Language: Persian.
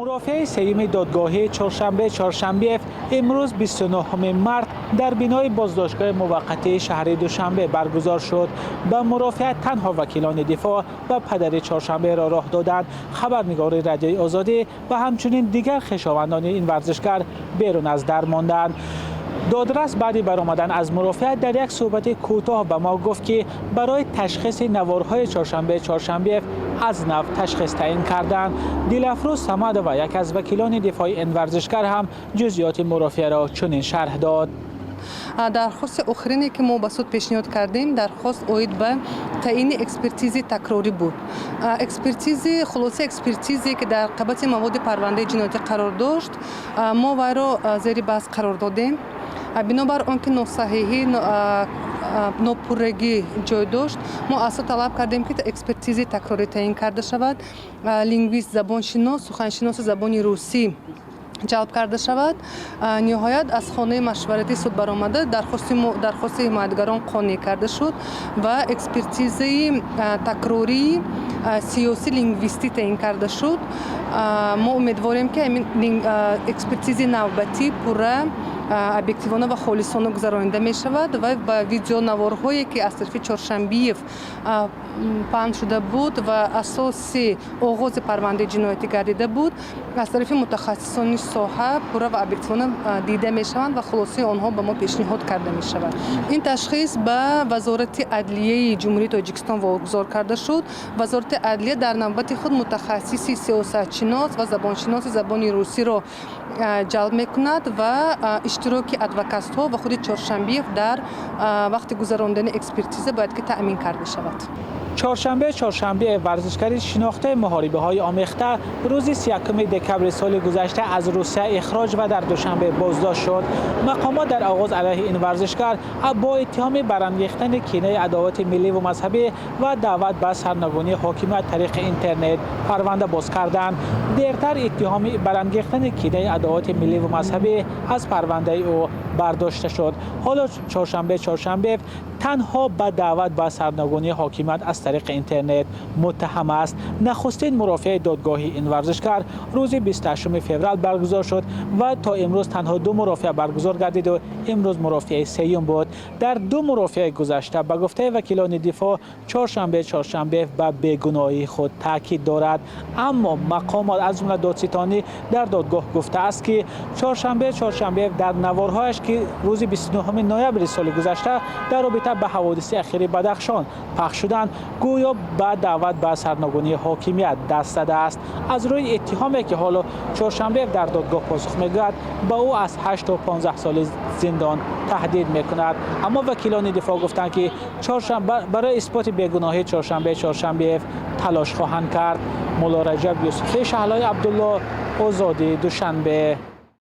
مرافع سیوم دادگاهی چهارشنبه امروز 29 مارس در بینای بازداشتگاه موقتی شهر دوشنبه برگزار شد. به مرافع تنها وکیلان دفاع و پدر چهارشنبه را راه دادند. خبرنگار رادیوی آزادی و همچنین دیگر خویشاوندان این ورزشکار بیرون از در ماندند. دادرس بعد برآمدن از مرافع در یک صحبت کوتاه به ما گفت که برای تشخیص نوارهای چهارشنبه از نو تشخیص تعیین کردند. دلافروز صمد و یک از وکیلان دفاعی این ورزشکار هم جزئیات مرافع را چنین شرح داد. درخواست آخرینی که ما به سود پیشنهاد کردیم درخواست اوید به تعیین اکسپرتیز تکراری بود. خلاصه اکسپرتیزی که در قبض مواد پرونده جنایتی قرار داشت ما وی را زیر بحث قرار دادیم. بنابر آنکه ناصحیحی ناپورگی جای داشت ما اساس طلب کردیم که اکسپرتیز تکراری تعیین کرده شود. لینگویست، زبانشناس، سخنشناس زبان روسی جلب کرده شود. نهایت از خانه مشورتی سود برآمده درخواست حمایتگران قانع کرده شد و اکسپرتیز تکراری سیاسی لینگویستی تعیین کرده شد. ما امیدواریم که این اکسپرتیز نوبتی پوره ابجکتیوانه و خالصانه گذرانده می شود و با ویدیو نوارهایی که از طرف چهارشنبه پخش شده بود و اساس آغاز پرونده جنایتی گردیده بود از طرف متخصصان ساحه پوره و ابجکتیوانه دیده می شوند و خلاصه آنها به ما پیشنهاد کرده می شود. این تشخیص به وزارت عدلیه جمهوری تاجیکستان واگذار کرده شد. وزارت عدلیه در نوبت خود متخصصی سیاستشناس و زبانشناس زبان روسی را جلب می کند و اشتراک ادوکست ها و خود چهارشنبه در وقت گذراندن اکسپرتیز باید که تأمین کرده شود. چهارشنبه ورزشکاری شناخته محاربه های آمیخته روز 31 دکمبر سال گذشته از روسیه اخراج و در دوشنبه بازداشت شد. مقامات در آغاز علیه این ورزشکار با اتهام برانگیختن کینه عداوت ملی و مذهبی و دعوت به سرنگونی حاکمیت طریق اینترنت پرونده باز کردند. دیرتر اتهام برانگیختن کینه عداوت ملی و مذهبی از پرونده او برداشته شد. حالا چهارشنبه تنها به دعوت به سرنگونی حاکمیت از طریق اینترنت متهم است. نخستین مرافع دادگاهی این ورزشکار روز 28 فوریه برگزار شد و تا امروز تنها 2 مرافع برگزار گردید و امروز مرافع سوم بود. در 2 مرافع گذشته به گفته وکیلان دفاع چهارشنبه به بیگناهی خود تاکید دارد، اما مقامات از جمله دادستانی در دادگاه گفته است که چهارشنبه در نوارهایش که روز 29 نوامبر سال گذشته در رابطه به حوادث اخیر بدخشان پخش شدند گویا به دعوت به سرنگونی حاکمیت دست زده است. از روی اتهامی که حالا چهارشنبه در دادگاه پاسخ می‌گوید با او از 8 تا 15 سال زندان تهدید می‌کند، اما وکیلان دفاع گفتند که برای اثبات بیگناهی چهارشنبه تلاش خواهند کرد. مولا رجب یوسفی شهلای عبدالله، آزادی، دوشنبه.